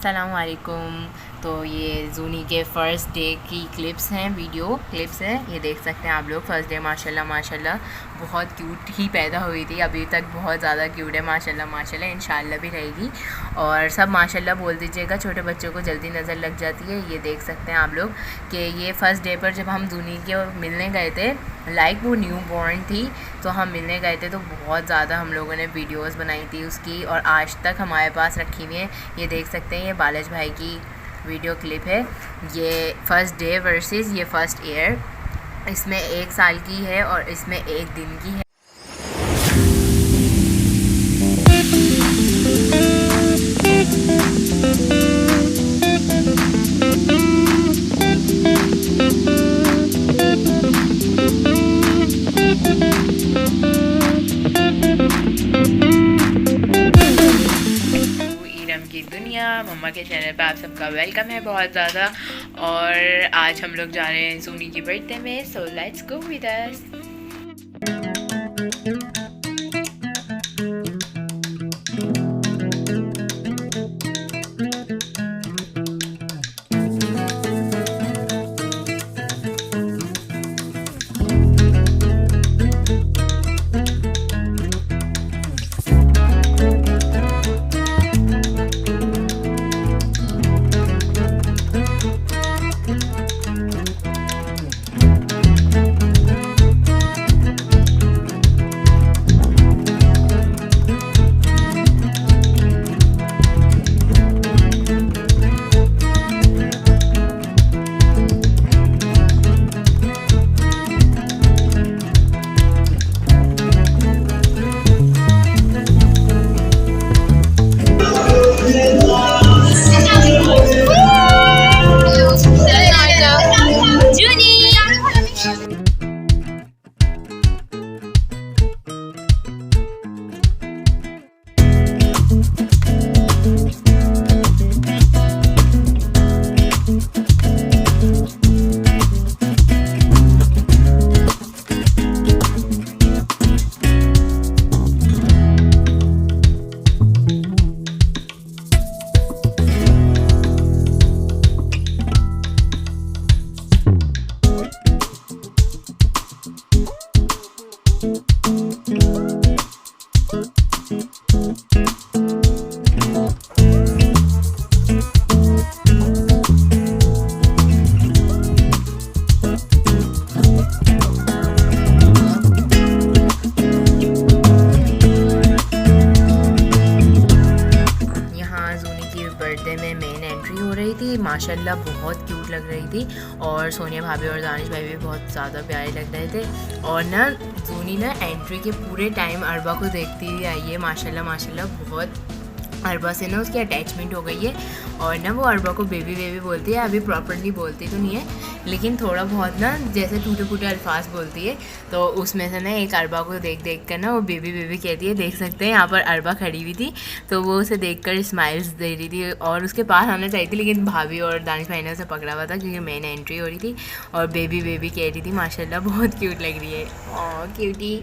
अस्सलामुअलैकुम। तो ये जूनी के फ़र्स्ट डे की क्लिप्स हैं, वीडियो क्लिप्स हैं। ये देख सकते हैं आप लोग। फ़र्स्ट डे माशाल्लाह माशाल्लाह बहुत क्यूट ही पैदा हुई थी, अभी तक बहुत ज़्यादा क्यूट है माशाल्लाह माशाल्लाह, इंशाल्लाह भी रहेगी। और सब माशाल्लाह बोल दीजिएगा, छोटे बच्चों को जल्दी नज़र लग जाती है। ये देख सकते हैं आप लोग कि ये फ़र्स्ट डे पर जब हम जूनी के मिलने गए थे, लाइक वो न्यू बॉर्न थी, तो हम मिलने गए थे, तो बहुत ज़्यादा हम लोगों ने वीडियोस बनाई थी उसकी, और आज तक हमारे पास रखी हुई है। ये देख सकते हैं, ये बालज भाई की वीडियो क्लिप है। ये फ़र्स्ट डे वर्सेस ये फ़र्स्ट ईयर, इसमें 1 साल की है और इसमें 1 दिन की है। की दुनिया मम्मा के चैनल पे आप सबका वेलकम है बहुत ज़्यादा। और आज हम लोग जा रहे हैं जूनी की बर्थडे में, so let's go with us. Birthday में मेन एंट्री हो रही थी, माशाल्लाह बहुत क्यूट लग रही थी। और सोनिया भाभी और दानिश भाई भी बहुत ज़्यादा प्यारे लग रहे थे। और ना जूनी ना एंट्री के पूरे टाइम अरबा को देखती हुई आई है, माशाल्लाह माशाल्लाह। बहुत अरबा से ना उसकी अटैचमेंट हो गई है, और ना वो अरबा को बेबी बेबी बोलती है। अभी प्रॉपरली बोलती तो नहीं है, लेकिन थोड़ा बहुत ना जैसे टूटे फूटे अल्फाज बोलती है। तो उसमें से ना एक अरबा को देख देख कर ना वो बेबी बेबी कहती है। देख सकते हैं यहाँ पर अरबा खड़ी हुई थी, तो वो उसे देखकर स्माइल्स दे रही थी, और उसके पास आना चाहिए थी, लेकिन भाभी और दानिश भाई ने उसे पकड़ा हुआ था क्योंकि मेन एंट्री हो रही थी, और बेबी बेबी कह रही थी। माशाल्लाह बहुत क्यूट लग रही है, और क्यूटी।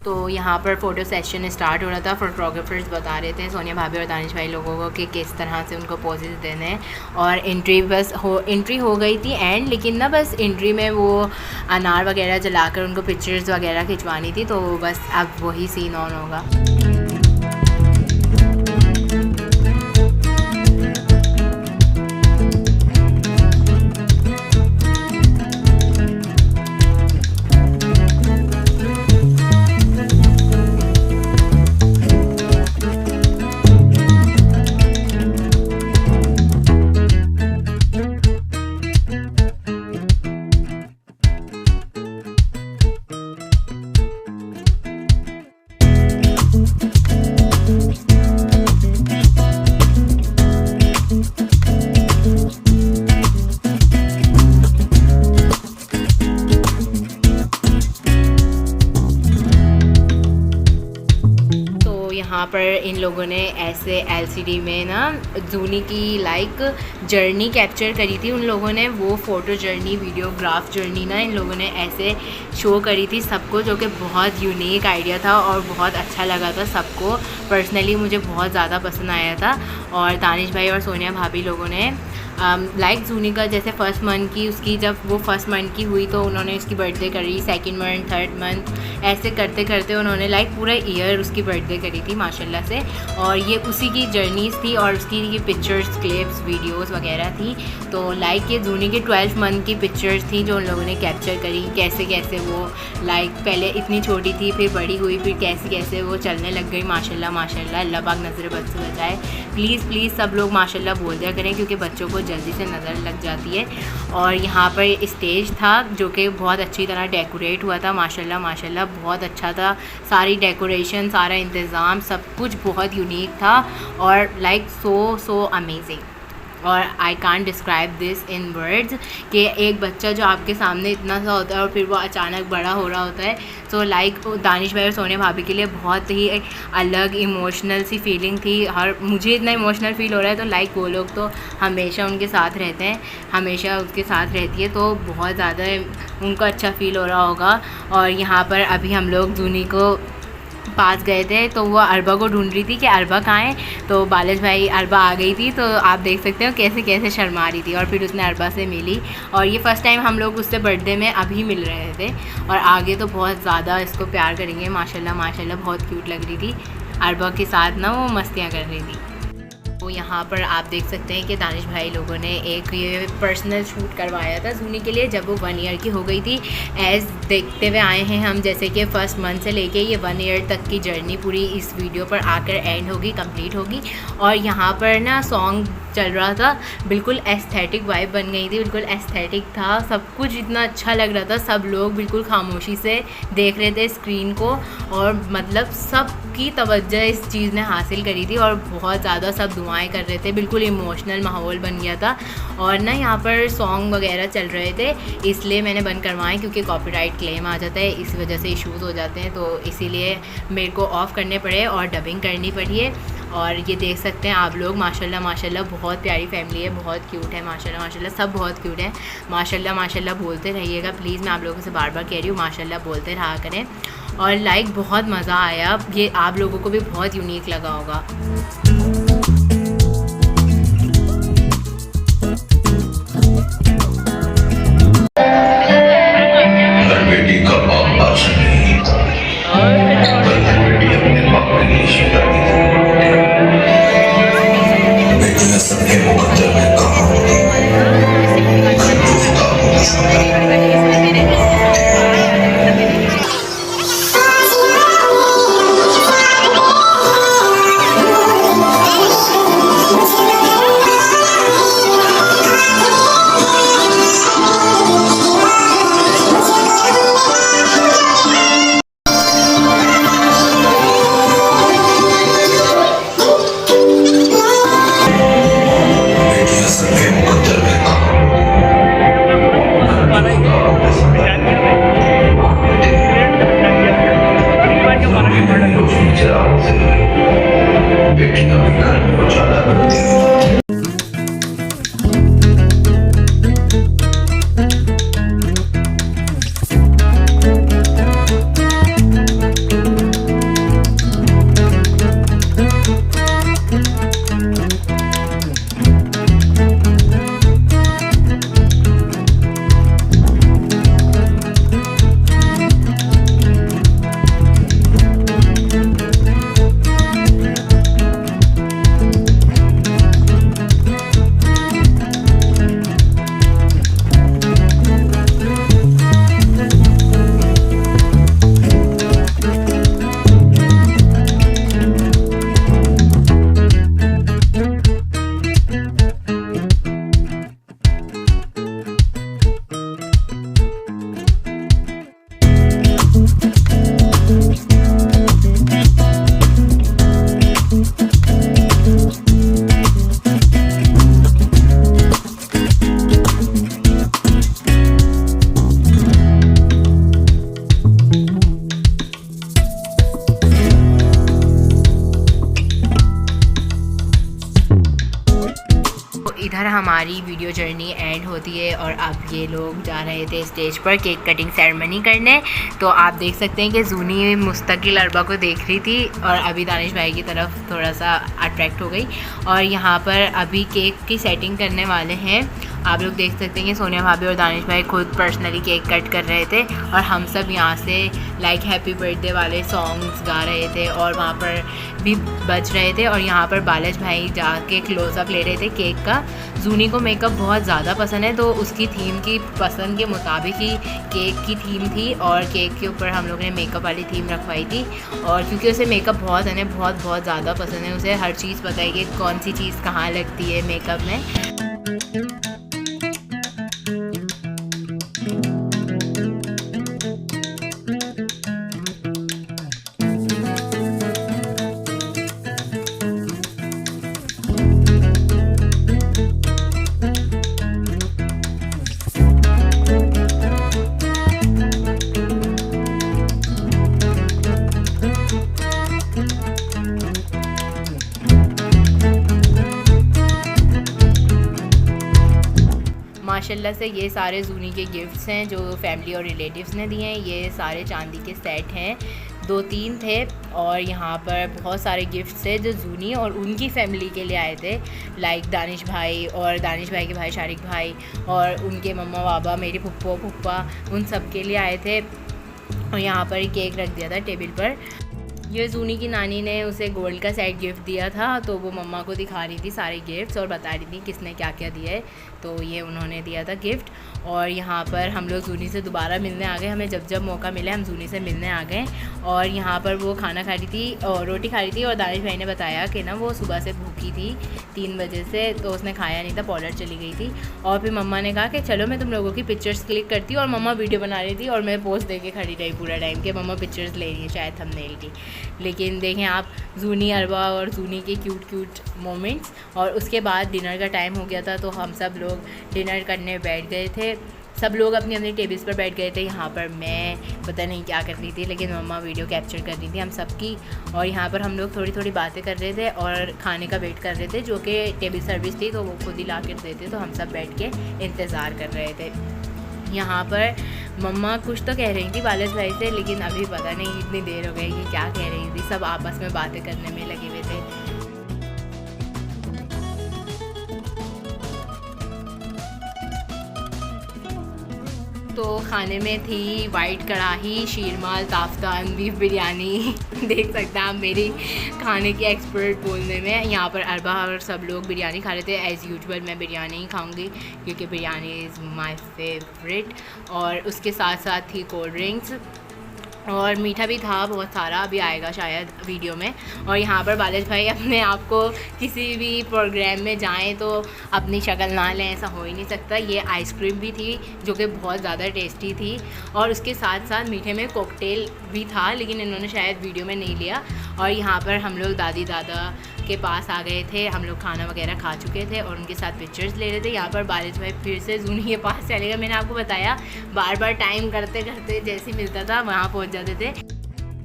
तो यहाँ पर फ़ोटो सेशन स्टार्ट हो रहा था। फोटोग्राफर्स बता रहे थे सोनिया भाभी और दानिश भाई लोगों को कि किस तरह से उनको पोजेस देने हैं। और एंट्री हो गई थी एंड, लेकिन ना बस एंट्री में वो अनार वगैरह जलाकर उनको पिक्चर्स वगैरह खिंचवानी थी, तो बस अब वही सीन ऑन होगा। यहाँ पर इन लोगों ने ऐसे एलसीडी में ना जूनी की लाइक जर्नी कैप्चर करी थी। उन लोगों ने वो फ़ोटो जर्नी, वीडियोग्राफ जर्नी ना इन लोगों ने ऐसे शो करी थी सबको, जो कि बहुत यूनिक आइडिया था और बहुत अच्छा लगा था सबको। पर्सनली मुझे बहुत ज़्यादा पसंद आया था। और दानिश भाई और सोनिया भाभी लोगों ने लाइक जूनी का जैसे फर्स्ट मंथ की उसकी जब वो फर्स्ट मंथ की हुई तो उन्होंने उसकी बर्थडे करी, सेकंड मंथ, थर्ड मंथ, ऐसे करते करते उन्होंने लाइक पूरा ईयर उसकी बर्थडे करी थी माशाल्लाह से। और ये उसी की जर्नीज़ थी और उसकी ये पिक्चर्स, क्लिप्स, वीडियोस वगैरह थी। तो लाइक ये जूनी के 12 मंथ की पिक्चर्स थी जो उन लोगों ने कैप्चर करी, कैसे कैसे वो लाइक पहले इतनी छोटी थी, फिर बड़ी हुई, फिर कैसे कैसे वो चलने लग गई। माशाल्लाह माशाल्लाह, अल्लाह पाक नज़र बद से बचाए। प्लीज़ सब लोग माशाल्लाह बोल दिया करें क्योंकि बच्चों को जल्दी से नज़र लग जाती है। और यहाँ पर स्टेज था जो कि बहुत अच्छी तरह डेकोरेट हुआ था माशाल्लाह माशाल्लाह, बहुत अच्छा था। सारी डेकोरेशन, सारा इंतज़ाम, सब कुछ बहुत यूनिक था और लाइक सो अमेजिंग। और I can't describe this in words कि एक बच्चा जो आपके सामने इतना सा होता है और फिर वो अचानक बड़ा हो रहा होता है। तो लाइक दानिश भाई और सोनिया भाभी के लिए बहुत ही अलग इमोशनल सी फीलिंग थी। मुझे इतना इमोशनल फील हो रहा है तो लाइक वो लोग तो हमेशा उनके साथ रहते हैं, हमेशा उसके साथ रहती है, तो बहुत ज़्यादा उनको अच्छा फ़ील हो रहा होगा। और यहाँ पर अभी हम लोग जूनी को पास गए थे तो वो अरबा को ढूंढ रही थी कि अरबा कहाँ है। तो बालिश भाई अरबा आ गई थी, तो आप देख सकते हो कैसे कैसे शर्मा रही थी और फिर उसने अरबा से मिली। और ये फ़र्स्ट टाइम हम लोग उससे बर्थडे में अभी मिल रहे थे और आगे तो बहुत ज़्यादा इसको प्यार करेंगे माशाल्लाह माशाल्लाह। बहुत क्यूट लग रही थी अरबा के साथ ना, वो मस्तियाँ कर रही थी। तो यहाँ पर आप देख सकते हैं कि दानिश भाई लोगों ने एक ये पर्सनल शूट करवाया था जूनी के लिए जब वो 1 ईयर की हो गई थी। एज़ देखते हुए आए हैं हम, जैसे कि फर्स्ट मंथ से लेके ये 1 ईयर तक की जर्नी पूरी इस वीडियो पर आकर एंड होगी, कंप्लीट होगी। और यहाँ पर ना सॉन्ग चल रहा था, बिल्कुल एस्थेटिक वाइब बन गई थी, बिल्कुल एस्थेटिक था, सब कुछ इतना अच्छा लग रहा था। सब लोग बिल्कुल खामोशी से देख रहे थे स्क्रीन को और मतलब सबकी तवज्जो इस चीज़ ने हासिल करी थी और बहुत ज़्यादा सब दुआएं कर रहे थे, बिल्कुल इमोशनल माहौल बन गया था। और ना यहाँ पर सॉन्ग वगैरह चल रहे थे, इसलिए मैंने बंद करवाएं क्योंकि कॉपीराइट क्लेम आ जाता है, इस वजह से इश्यूज़ हो जाते हैं, तो इसीलिए मेरे को ऑफ़ करने पड़े और डबिंग करनी पड़ी है। और ये देख सकते हैं आप लोग माशाल्लाह माशाल्लाह, बहुत प्यारी फैमिली है, बहुत क्यूट है माशाल्लाह माशाल्लाह, सब बहुत क्यूट है माशाल्लाह माशाल्लाह। बोलते रहिएगा प्लीज़, मैं आप लोगों से बार बार कह रही हूँ माशाल्लाह बोलते रहा करें। और लाइक बहुत मज़ा आया, ये आप लोगों को भी बहुत यूनिक लगा होगा। इधर हमारी वीडियो जर्नी एंड होती है और अब ये लोग जा रहे थे स्टेज पर केक कटिंग सेरेमनी करने। तो आप देख सकते हैं कि जूनी मुस्तकिल अरबा को देख रही थी और अभी दानिश भाई की तरफ थोड़ा सा अट्रैक्ट हो गई। और यहाँ पर अभी केक की सेटिंग करने वाले हैं। आप लोग देख सकते हैं कि सोनिया भाभी और दानिश भाई खुद पर्सनली केक कट कर रहे थे और हम सब यहाँ से लाइक हैप्पी बर्थडे वाले सॉन्ग्स गा रहे थे और वहाँ पर भी बज रहे थे। और यहाँ पर बालज भाई जाके क्लोजअप ले रहे थे केक का। जूनी को मेकअप बहुत ज़्यादा पसंद है तो उसकी थीम की पसंद के मुताबिक ही केक की थीम थी और केक के ऊपर हम लोग ने मेकअप वाली थीम रखवाई थी। और क्योंकि उसे मेकअप बहुत ज़्यादा पसंद है, उसे हर चीज़ पता है कि कौन सी चीज़ कहाँ लगती है मेकअप में। माशाल्लाह से ये सारे जूनी के गिफ्ट्स हैं जो फैमिली और रिलेटिव्स ने दिए हैं। ये सारे चांदी के सेट हैं, 2-3 थे और यहाँ पर बहुत सारे गिफ्ट्स थे जो जूनी और उनकी फैमिली के लिए आए थे। लाइक दानिश भाई और दानिश भाई के भाई शारिक भाई और उनके मम्मा पापा, मेरी फुप्पो फुप्पा, उन सब के लिए आए थे। और यहाँ पर केक रख दिया था टेबल पर। ये जूनी की नानी ने उसे गोल्ड का सेट गिफ्ट दिया था तो वो मम्मा को दिखा रही थी सारे गिफ्ट्स और बता रही थी किसने क्या क्या दिया है। तो ये उन्होंने दिया था गिफ्ट। और यहाँ पर हम लोग जूनी से दोबारा मिलने आ गए। हमें जब जब मौका मिले हम जूनी से मिलने आ गए। और यहाँ पर वो खाना खा रही थी और रोटी खा रही थी और दानिश भाई ने बताया कि ना वो सुबह से भूखी थी 3 बजे से, तो उसने खाया नहीं था, पार्लर चली गई थी। और फिर मम्मा ने कहा कि चलो मैं तुम लोगों की पिक्चर्स क्लिक करती हूँ। और मम्मा वीडियो बना रही थी और मैं पोस्ट दे के खड़ी रही पूरा टाइम कि मम्मा पिक्चर्स ले रही है शायद थंबनेल की। लेकिन देखें आप जूनी अरबा और जूनी के क्यूट मोमेंट्स। और उसके बाद डिनर का टाइम हो गया था तो हम सब लोग डिनर करने बैठ गए थे। सब लोग अपनी अपनी टेबल्स पर बैठ गए थे। यहाँ पर मैं पता नहीं क्या कर रही थी लेकिन मम्मा वीडियो कैप्चर कर रही थी हम सब की। और यहाँ पर हम लोग थोड़ी बातें कर रहे थे और खाने का वेट कर रहे थे जो कि टेबल सर्विस थी तो वो खुद ही ला कर देते तो हम सब बैठ के इंतज़ार कर रहे थे। यहाँ पर मम्मा कुछ तो कह रही थी बालज भाई से लेकिन अभी पता नहीं इतनी देर हो गई कि क्या कह रही थी। सब आपस में बातें करने में लगे हुए थे। तो खाने में थी वाइट कढ़ाई, शीरमाल, ताफ्तान, बीफ बिरयानी। देख सकते हैं आप मेरी खाने की एक्सपर्ट बोलने में। यहाँ पर अरबा और सब लोग बिरयानी खा रहे थे। एज़ यूजुअल मैं बिरयानी ही खाऊंगी क्योंकि बिरयानी इज़ माय फेवरेट। और उसके साथ साथ थी कोल्ड ड्रिंक्स और मीठा भी था बहुत सारा, अभी आएगा शायद वीडियो में। और यहाँ पर बालज भाई अपने आप को किसी भी प्रोग्राम में जाएं तो अपनी शक्ल ना लें, ऐसा हो ही नहीं सकता। ये आइसक्रीम भी थी जो कि बहुत ज़्यादा टेस्टी थी और उसके साथ साथ मीठे में कॉकटेल भी था लेकिन इन्होंने शायद वीडियो में नहीं लिया। और यहाँ पर हम लोग दादी दादा के पास आ गए थे। हम लोग खाना वगैरह खा चुके थे और उनके साथ पिक्चर्स ले रहे थे। यहाँ पर बारिश भाई फिर से जूनी के पास चले गए। मैंने आपको बताया बार टाइम करते करते जैसे मिलता था वहाँ पहुँच जाते थे।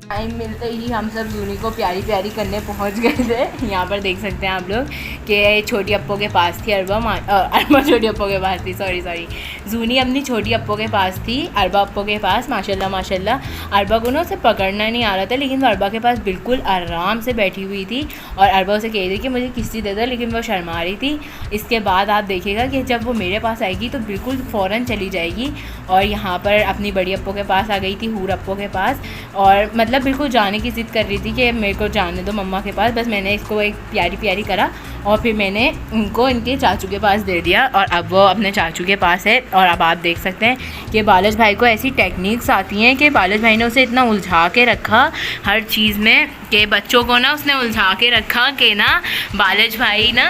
टाइम मिलते ही हम सब जूनी को प्यारी करने पहुँच गए थे। यहाँ पर देख सकते हैं आप लोग कि छोटी अप्पो के पास थी अरबा छोटी अप्पो के पास थी, सॉरी जूनी अपनी छोटी अप्पो के पास थी, अरबा अप्पो के पास। माशाल्लाह अरबा को ना उसे पकड़ना नहीं आ रहा था लेकिन वो अरबा के पास बिल्कुल आराम से बैठी हुई थी और अरबा उसे कह रही थी कि मुझे किसी दे दो लेकिन वो शर्मा रही थी। इसके बाद आप देखिएगा कि जब वो मेरे पास आएगी तो बिल्कुल फ़ौरन चली जाएगी। और यहाँ पर अपनी बड़ी अप्पो के पास आ गई थी, हूर अप्पो के पास, और मतलब बिल्कुल जाने की ज़िद कर रही थी कि मेरे को जाने दो मम्मा के पास। बस मैंने इसको एक प्यारी करा और फिर मैंने उनको इनके चाचू के पास दे दिया और अब वो अपने चाचू के पास है। और अब आप देख सकते हैं कि बालज भाई को ऐसी टेक्निक्स आती हैं कि बालज भाई ने उसे इतना उलझा के रखा हर चीज़ में कि बच्चों को ना उसने उलझा के रखा कि ना बालज भाई ना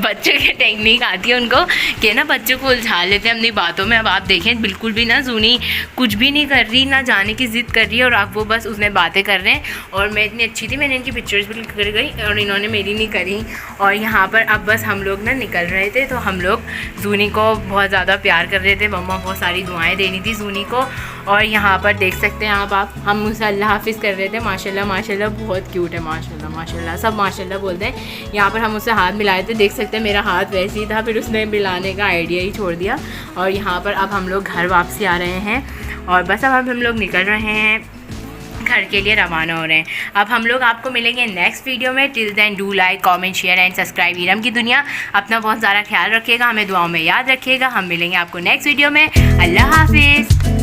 बच्चों की टेक्निक आती है उनको कि ना बच्चों को उलझा लेते हैं अपनी बातों में। अब आप देखें बिल्कुल भी ना जूनी कुछ भी नहीं कर रही, ना जाने की ज़िद कर रही है और आप वो बस उसने बातें कर रहे हैं। और मैं इतनी अच्छी थी, मैंने इनकी पिक्चर्स भी कर गई और इन्होंने मेरी नहीं करी। और यहाँ यहाँ पर अब बस हम लोग ना निकल रहे थे, तो हम लोग जूनी को बहुत ज़्यादा प्यार कर रहे थे। मम्मा बहुत सारी दुआएं देनी थी जूनी को। और यहाँ पर देख सकते हैं आप हम उसे अल्लाह हाफिज़ कर रहे थे। माशाल्लाह माशाल्लाह बहुत क्यूट है, माशाल्लाह माशाल्लाह, सब माशाल्लाह बोलते हैं। यहाँ पर हम उसे हाथ मिलाए थे, देख सकते हैं मेरा हाथ वैसे ही था, फिर उसने मिलाने का आइडिया ही छोड़ दिया। और यहाँ पर अब हम लोग घर वापसी आ रहे हैं और बस अब हम लोग निकल रहे हैं, घर के लिए रवाना हो रहे हैं। अब हम लोग आपको मिलेंगे नेक्स्ट वीडियो में। Till then do like comment share and subscribe. Iram की दुनिया, अपना बहुत ज़्यादा ख्याल रखिएगा, हमें दुआओं में याद रखिएगा। हम मिलेंगे आपको नेक्स्ट वीडियो में। अल्लाह हाफिज़।